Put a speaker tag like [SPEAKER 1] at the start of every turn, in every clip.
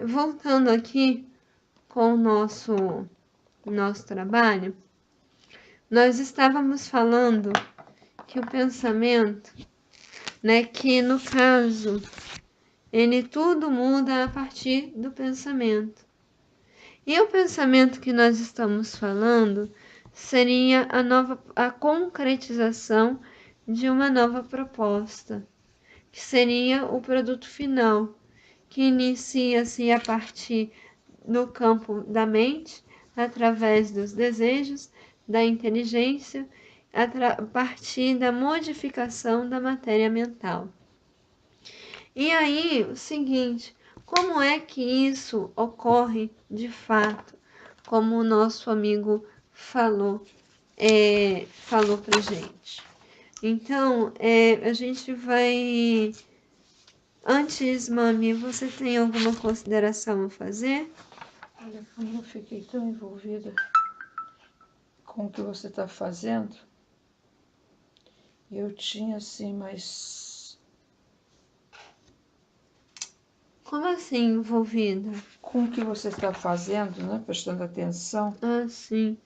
[SPEAKER 1] voltando aqui com o nosso trabalho, nós estávamos falando que o pensamento, né, que no caso, ele tudo muda a partir do pensamento. E o pensamento que nós estamos falando seria a concretização de uma nova proposta, que seria o produto final, que inicia-se a partir do campo da mente, através dos desejos, da inteligência, a partir da modificação da matéria mental. E aí, o seguinte, como é que isso ocorre de fato? Como o nosso amigo falou pra gente. Então, a gente vai... Antes, Mami, você tem alguma consideração a fazer?
[SPEAKER 2] Olha, como eu fiquei tão envolvida com o que você está fazendo, eu tinha assim, mas...
[SPEAKER 1] Como assim envolvida?
[SPEAKER 2] Com o que você está fazendo, né? Prestando atenção.
[SPEAKER 1] Ah, sim.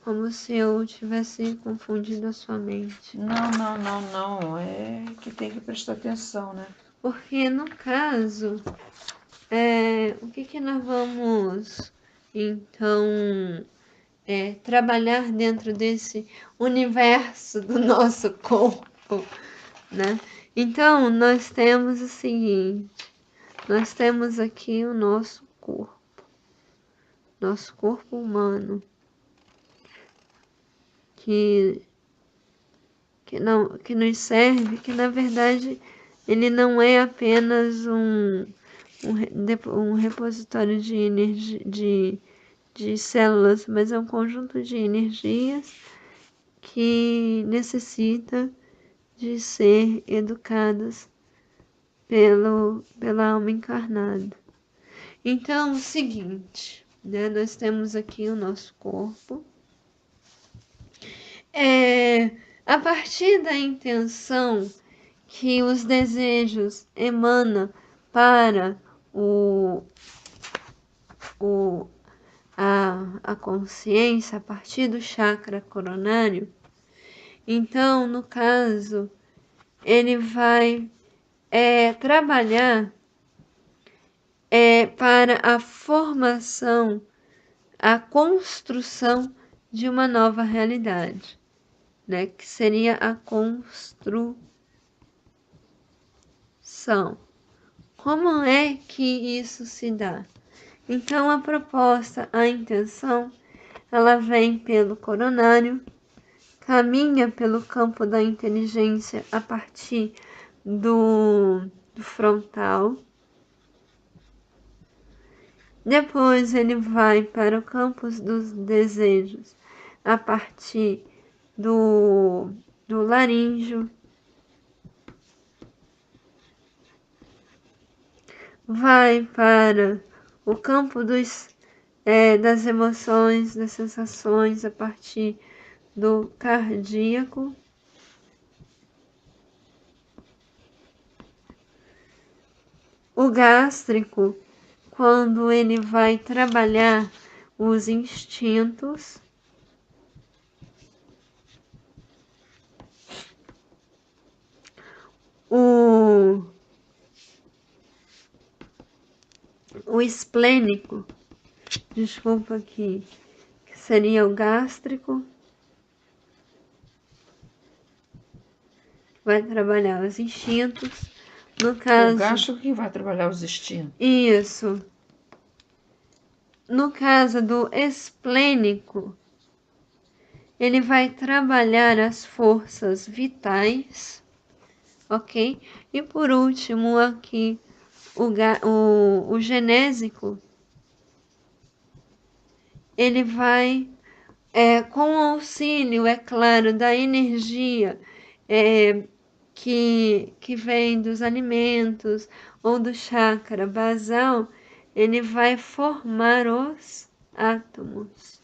[SPEAKER 1] Como se eu tivesse confundido a sua mente.
[SPEAKER 2] Não. É que tem que prestar atenção, né?
[SPEAKER 1] Porque, no caso, o que nós vamos, então, trabalhar dentro desse universo do nosso corpo, né? Então, nós temos o seguinte, nós temos aqui o nosso corpo humano, que nos serve, que na verdade ele não é apenas um repositório de energia, de células, mas é um conjunto de energias que necessita de ser educadas pela alma encarnada. Então, o seguinte, né, nós temos aqui o nosso corpo. A partir da intenção que os desejos emanam para a consciência, a partir do chakra coronário, então, no caso, ele vai trabalhar para a formação, a construção de uma nova realidade, né? Que seria a construção. Como é que isso se dá? Então, a proposta, a intenção, ela vem pelo coronário, caminha pelo campo da inteligência a partir do frontal. Depois ele vai para o campo dos desejos a partir do laríngeo. Vai para o campo das emoções, das sensações a partir do cardíaco. O gástrico, quando ele vai trabalhar os instintos. O esplênico, desculpa aqui, que seria o gástrico, vai trabalhar os instintos. No caso,
[SPEAKER 2] o gástrico que vai trabalhar os instintos.
[SPEAKER 1] Isso. No caso do esplênico, ele vai trabalhar as forças vitais, ok? E por último aqui, o genésico, ele vai, com o auxílio, é claro, da energia que vem dos alimentos ou do chakra basal, ele vai formar os átomos.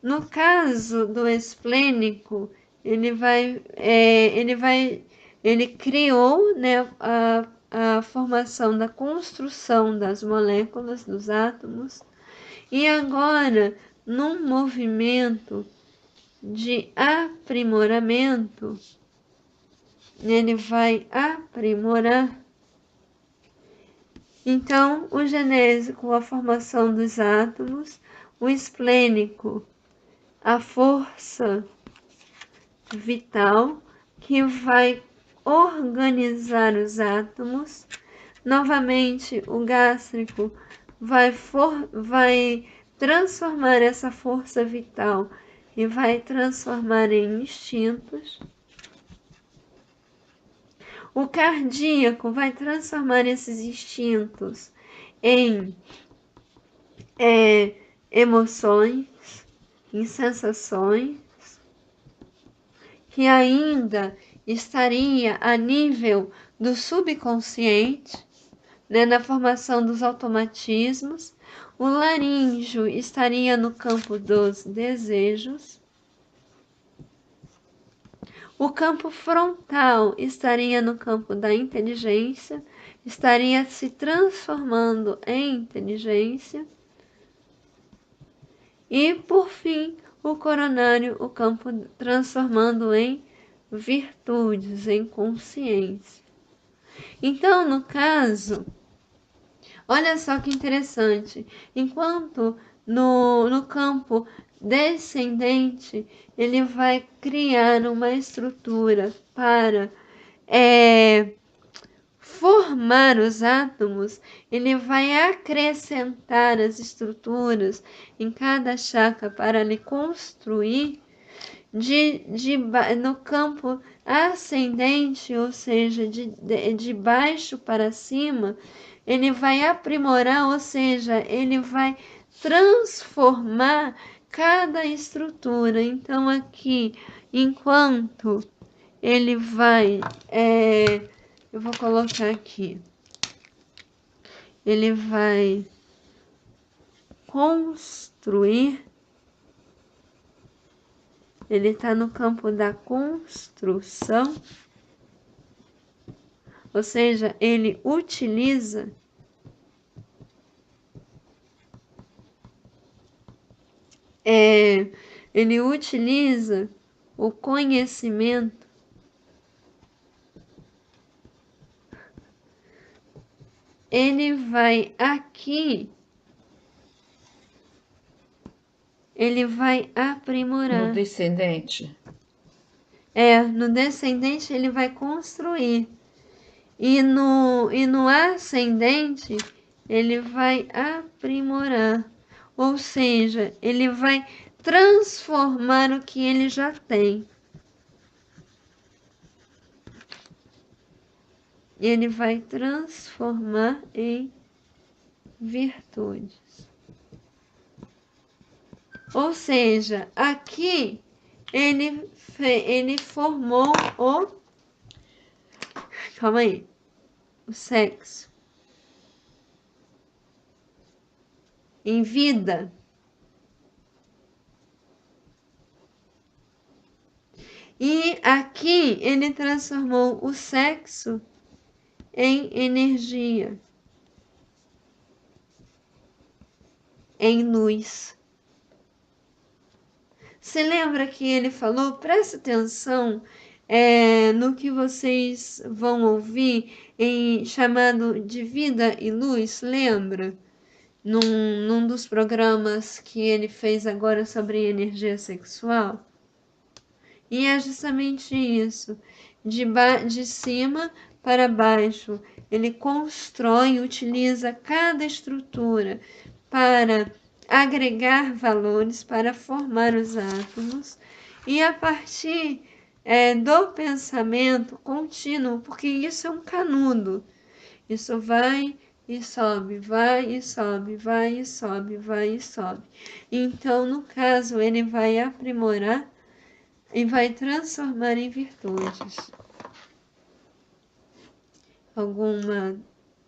[SPEAKER 1] No caso do esplênico, ele criou, né, a da formação, da construção das moléculas, dos átomos, e agora, num movimento de aprimoramento, ele vai aprimorar. Então, o genésico, a formação dos átomos, o esplênico, a força vital que vai organizar os átomos. Novamente, o gástrico vai transformar essa força vital e vai transformar em instintos. O cardíaco vai transformar esses instintos em emoções, em sensações, que ainda estaria a nível do subconsciente, né, na formação dos automatismos. O laríngeo estaria no campo dos desejos. O campo frontal estaria no campo da inteligência, estaria se transformando em inteligência. E, por fim, o coronário, o campo transformando em virtudes, em consciência. Então, no caso, olha só que interessante, enquanto no campo descendente, ele vai criar uma estrutura para formar os átomos, ele vai acrescentar as estruturas em cada chakra para lhe construir. No campo ascendente, ou seja, de baixo para cima, ele vai aprimorar, ou seja, ele vai transformar cada estrutura. Então, aqui, enquanto ele vai, eu vou colocar aqui, ele vai construir. Ele está no campo da construção, ou seja, ele utiliza o conhecimento ele vai aqui, ele vai aprimorar.
[SPEAKER 2] No descendente?
[SPEAKER 1] No descendente ele vai construir. E no ascendente ele vai aprimorar. Ou seja, ele vai transformar o que ele já tem. Ele vai transformar em virtudes. Ou seja, aqui ele formou o sexo em vida. E aqui ele transformou o sexo em energia, em luz. Você lembra que ele falou? Presta atenção no que vocês vão ouvir chamado de vida e luz, lembra? Num dos programas que ele fez agora sobre energia sexual. E é justamente isso, de cima para baixo, ele constrói, utiliza cada estrutura para agregar valores, para formar os átomos, e a partir do pensamento contínuo, porque isso é um canudo, isso vai e sobe, vai e sobe, vai e sobe, vai e sobe. Então, no caso, ele vai aprimorar e vai transformar em virtudes.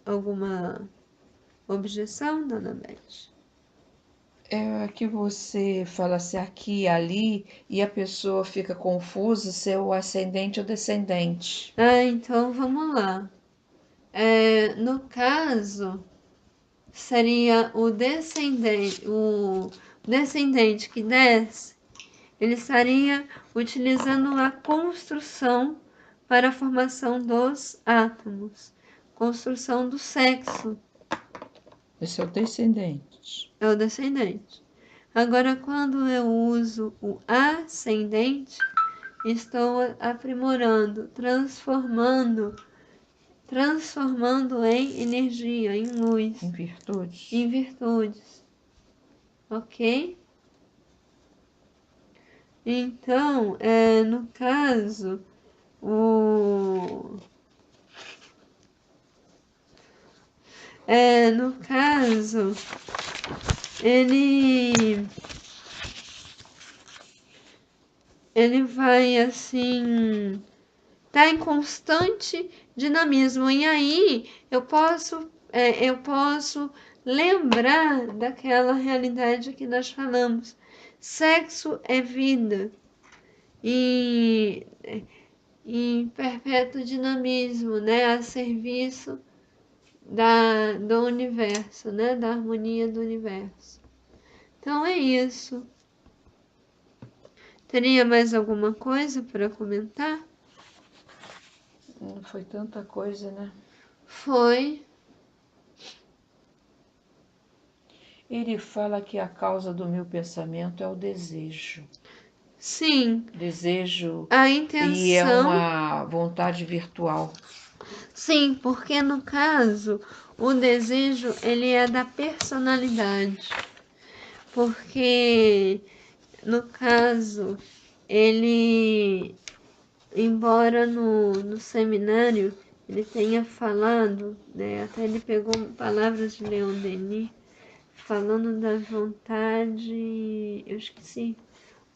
[SPEAKER 1] Alguma objeção, dona Beth?
[SPEAKER 2] É que você fala assim, aqui e ali, e a pessoa fica confusa se é o ascendente ou descendente.
[SPEAKER 1] Então vamos lá. No caso, seria o descendente que desce, ele estaria utilizando a construção para a formação dos átomos, construção do sexo.
[SPEAKER 2] Esse é o descendente.
[SPEAKER 1] É o descendente. Agora, quando eu uso o ascendente, estou aprimorando, transformando em energia, em luz,
[SPEAKER 2] Em virtudes.
[SPEAKER 1] em virtudes. Ok? Então, no caso, ele vai assim, tá em constante dinamismo. E aí eu posso lembrar daquela realidade que nós falamos. Sexo é vida e em perpétuo dinamismo, né, a serviço do universo, né, da harmonia do universo. Então é isso. Teria mais alguma coisa para comentar?
[SPEAKER 2] Não foi tanta coisa, né?
[SPEAKER 1] Foi.
[SPEAKER 2] Ele fala que a causa do meu pensamento é o desejo.
[SPEAKER 1] Sim.
[SPEAKER 2] Desejo.
[SPEAKER 1] A
[SPEAKER 2] E é
[SPEAKER 1] intenção.
[SPEAKER 2] uma vontade virtual.
[SPEAKER 1] Sim, porque no caso, o desejo ele é da personalidade. Porque no caso, ele, embora no seminário ele tenha falado, né, até ele pegou palavras de Leon Denis, falando da vontade, eu esqueci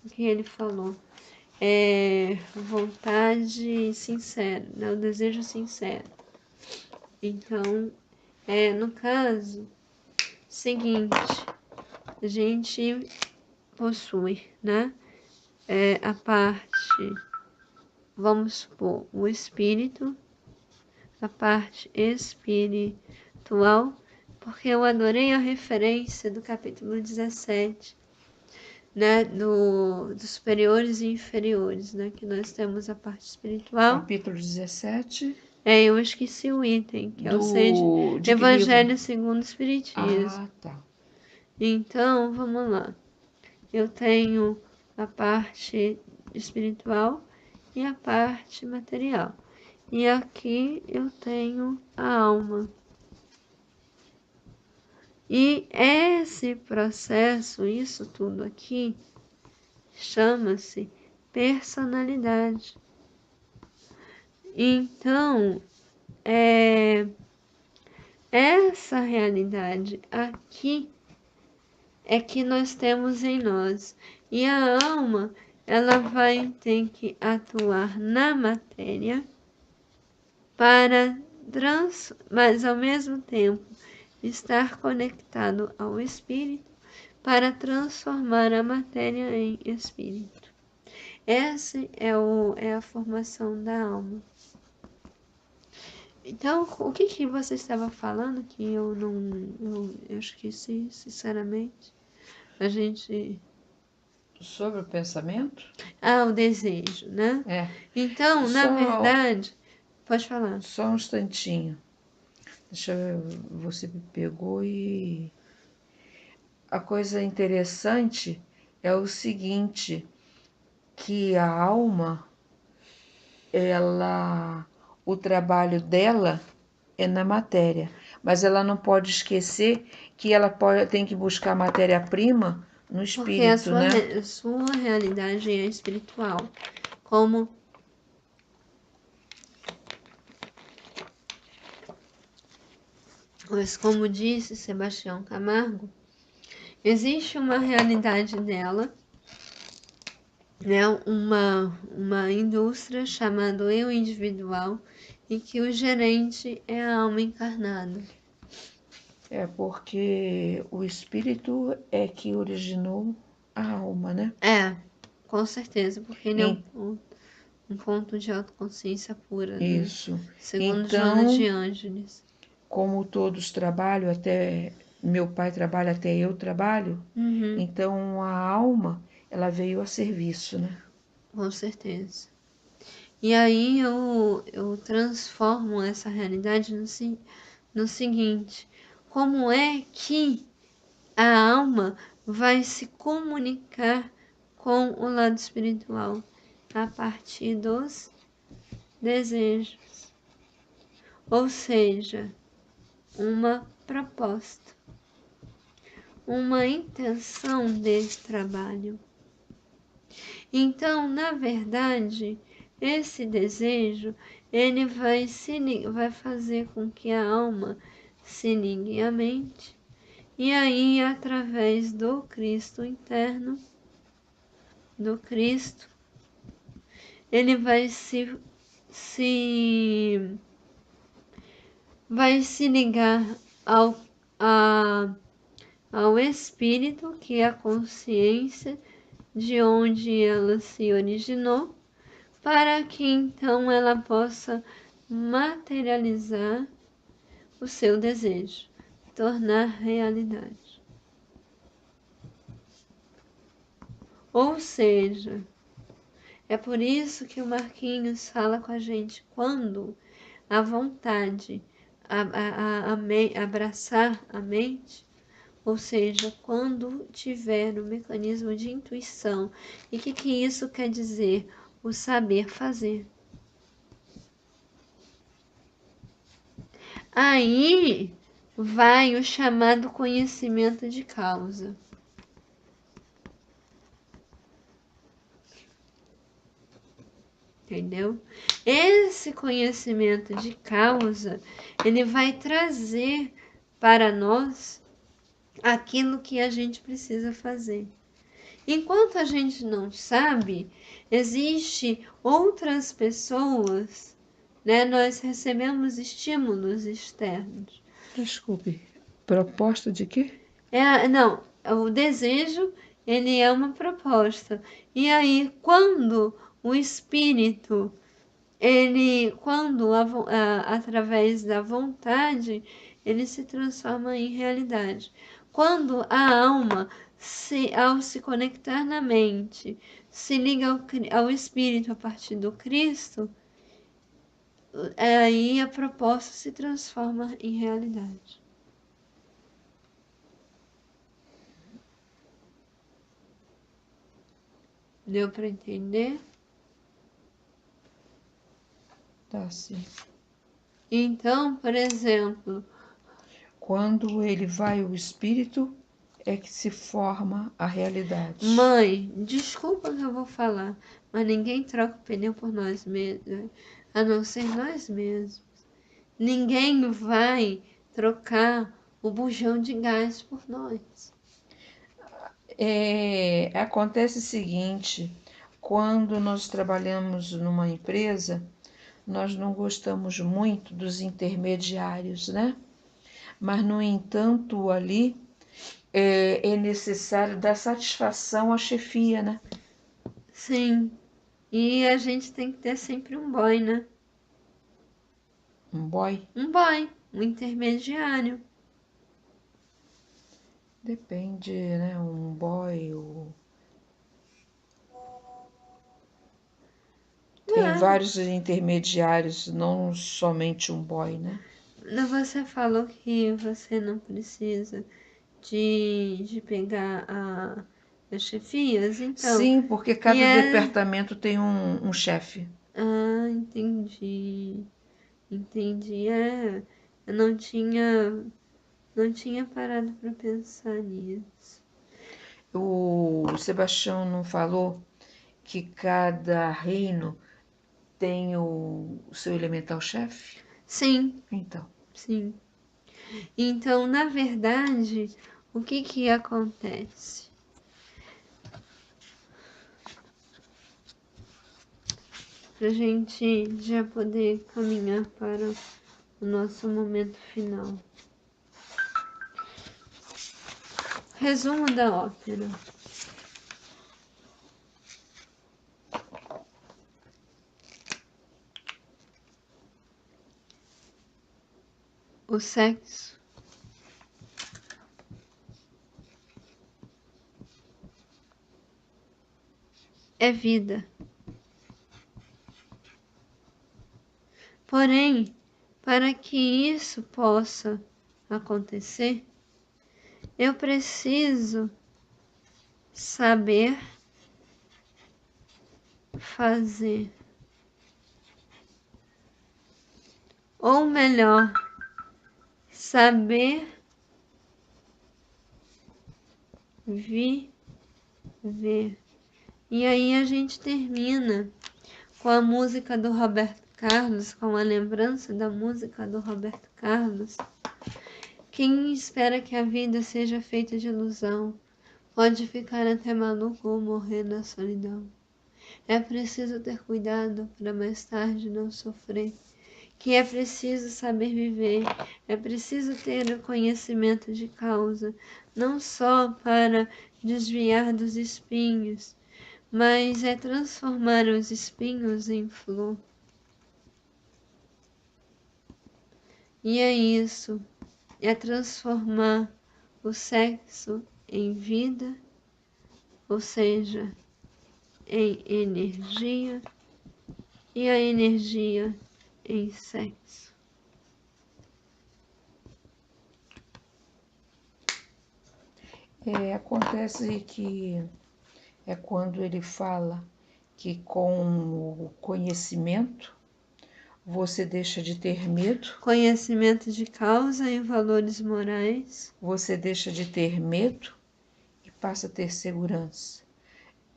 [SPEAKER 1] o que ele falou, vontade sincera, né, o desejo sincero. Então, no caso, seguinte, a gente possui, né, a parte, vamos supor, o espírito, a parte espiritual, porque eu adorei a referência do capítulo 17, né, dos superiores e inferiores, né, que nós temos a parte espiritual.
[SPEAKER 2] Capítulo 17.
[SPEAKER 1] Eu esqueci o item, que é o Evangelho segundo o Espiritismo.
[SPEAKER 2] Ah, tá.
[SPEAKER 1] Então, vamos lá. Eu tenho a parte espiritual e a parte material. E aqui eu tenho a alma. E esse processo, isso tudo aqui, chama-se personalidade. Então, essa realidade aqui é que nós temos em nós. E a alma, ela vai ter que atuar na matéria mas ao mesmo tempo estar conectado ao espírito para transformar a matéria em espírito. Essa é a formação da alma. Então, o que você estava falando que eu esqueci, sinceramente? A gente...
[SPEAKER 2] Sobre o pensamento?
[SPEAKER 1] o desejo, né? Então, na verdade... Pode falar.
[SPEAKER 2] Só um instantinho. Deixa eu ver, você me pegou e... A coisa interessante é o seguinte, que a alma, o trabalho dela é na matéria, mas ela não pode esquecer que ela tem que buscar matéria-prima no espírito,
[SPEAKER 1] porque a sua realidade é espiritual. Mas como disse Sebastião Camargo, existe uma realidade dela, né, uma indústria chamada eu individual, em que o gerente é a alma encarnada.
[SPEAKER 2] Porque o espírito é que originou a alma, né?
[SPEAKER 1] Com certeza, porque ele é um ponto de autoconsciência pura, né?
[SPEAKER 2] Isso.
[SPEAKER 1] Segundo Joana
[SPEAKER 2] Então,
[SPEAKER 1] de Ângeles.
[SPEAKER 2] como todos trabalham, até meu pai trabalha, até eu trabalho,
[SPEAKER 1] Uhum,
[SPEAKER 2] então a alma, ela veio a serviço, né?
[SPEAKER 1] com certeza. E aí eu transformo essa realidade no seguinte: como é que a alma vai se comunicar com o lado espiritual? A partir dos desejos. Ou seja, uma proposta, uma intenção de trabalho. Então, na verdade, esse desejo, ele vai fazer com que a alma se ligue à mente, e aí, através do Cristo interno, do Cristo, ele vai se ligar ao, ao Espírito, que é a consciência de onde ela se originou, para que então ela possa materializar o seu desejo, tornar realidade. Ou seja, é por isso que o Marquinhos fala com a gente quando a vontade abraçar a mente, ou seja, quando tiver o mecanismo de intuição. E o que isso quer dizer? O saber fazer. Aí vai o chamado conhecimento de causa. Entendeu? Esse conhecimento de causa, ele vai trazer para nós aquilo que a gente precisa fazer. Enquanto a gente não sabe, existe outras pessoas, né? Nós recebemos estímulos externos.
[SPEAKER 2] Desculpe, proposta de quê?
[SPEAKER 1] Não, o desejo, ele é uma proposta. E aí, quando o espírito, através da vontade, ele se transforma em realidade. Quando a alma, ao se conectar na mente, se liga ao espírito a partir do Cristo, aí a proposta se transforma em realidade. Deu para entender?
[SPEAKER 2] Tá, sim.
[SPEAKER 1] Então, por exemplo,
[SPEAKER 2] Quando ele vai o espírito, é que se forma a realidade.
[SPEAKER 1] mãe, desculpa que eu vou falar, mas ninguém troca o pneu por nós mesmos, a não ser nós mesmos. Ninguém vai trocar o bujão de gás por nós.
[SPEAKER 2] Acontece o seguinte, quando nós trabalhamos numa empresa, nós não gostamos muito dos intermediários, né? Mas, no entanto, ali é necessário dar satisfação à chefia, né?
[SPEAKER 1] Sim, e a gente tem que ter sempre um boy, né?
[SPEAKER 2] Um boy?
[SPEAKER 1] Um boy, um intermediário.
[SPEAKER 2] Depende, né? Um boy. Tem
[SPEAKER 1] Ah,
[SPEAKER 2] vários intermediários, não somente um boy, né?
[SPEAKER 1] você falou que você não precisa de pegar as chefias, então.
[SPEAKER 2] Sim, porque
[SPEAKER 1] E
[SPEAKER 2] cada
[SPEAKER 1] é.
[SPEAKER 2] departamento tem um chefe.
[SPEAKER 1] Ah, entendi. Entendi. Eu não tinha parado para pensar nisso.
[SPEAKER 2] O Sebastião não falou que cada reino tem o seu elemental chefe?
[SPEAKER 1] Sim,
[SPEAKER 2] Então,
[SPEAKER 1] sim. Então, na verdade, o que acontece? Para a gente já poder caminhar para o nosso momento final. Resumo da ópera. o sexo é vida. Porém, para que isso possa acontecer, eu preciso saber fazer. Ou melhor, saber viver. E aí a gente termina com a música do Roberto Carlos, com a lembrança da música do Roberto Carlos. Quem espera que a vida seja feita de ilusão, pode ficar até maluco ou morrer na solidão. É preciso ter cuidado para mais tarde não sofrer. Que é preciso saber viver, é preciso ter o conhecimento de causa, não só para desviar dos espinhos, mas é transformar os espinhos em flor. E é isso, é transformar o sexo em vida, ou seja, em energia, e a energia em sexo.
[SPEAKER 2] Acontece que é quando ele fala que com o conhecimento você deixa de ter medo,
[SPEAKER 1] Conhecimento de causa e valores morais.
[SPEAKER 2] você deixa de ter medo e passa a ter segurança.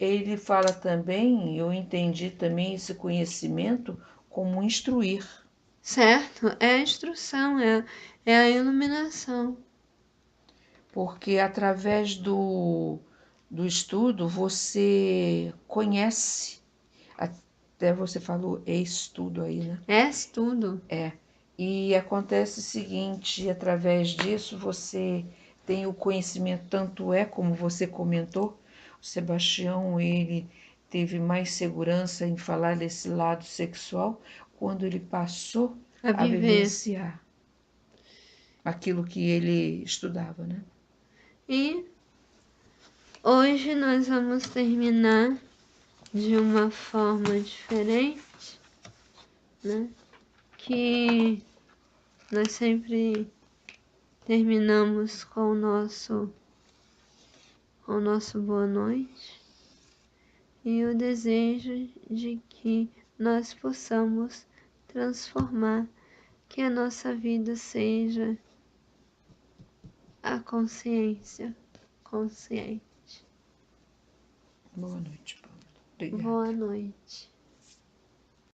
[SPEAKER 2] Ele fala também, eu entendi também esse conhecimento como instruir.
[SPEAKER 1] Certo, é a instrução, é a iluminação.
[SPEAKER 2] Porque através do estudo você conhece, até você falou estudo aí, né?
[SPEAKER 1] É tudo.
[SPEAKER 2] E acontece o seguinte, através disso você tem o conhecimento, tanto é como você comentou, o Sebastião, ele teve mais segurança em falar desse lado sexual quando ele passou
[SPEAKER 1] A
[SPEAKER 2] a
[SPEAKER 1] viver.
[SPEAKER 2] vivenciar aquilo que ele estudava, né?
[SPEAKER 1] E hoje nós vamos terminar de uma forma diferente, né? Que nós sempre terminamos com o nosso boa noite e o desejo de que nós possamos transformar, que a nossa vida seja a consciência consciente.
[SPEAKER 2] Boa noite, Paula. Obrigada.
[SPEAKER 1] Boa noite.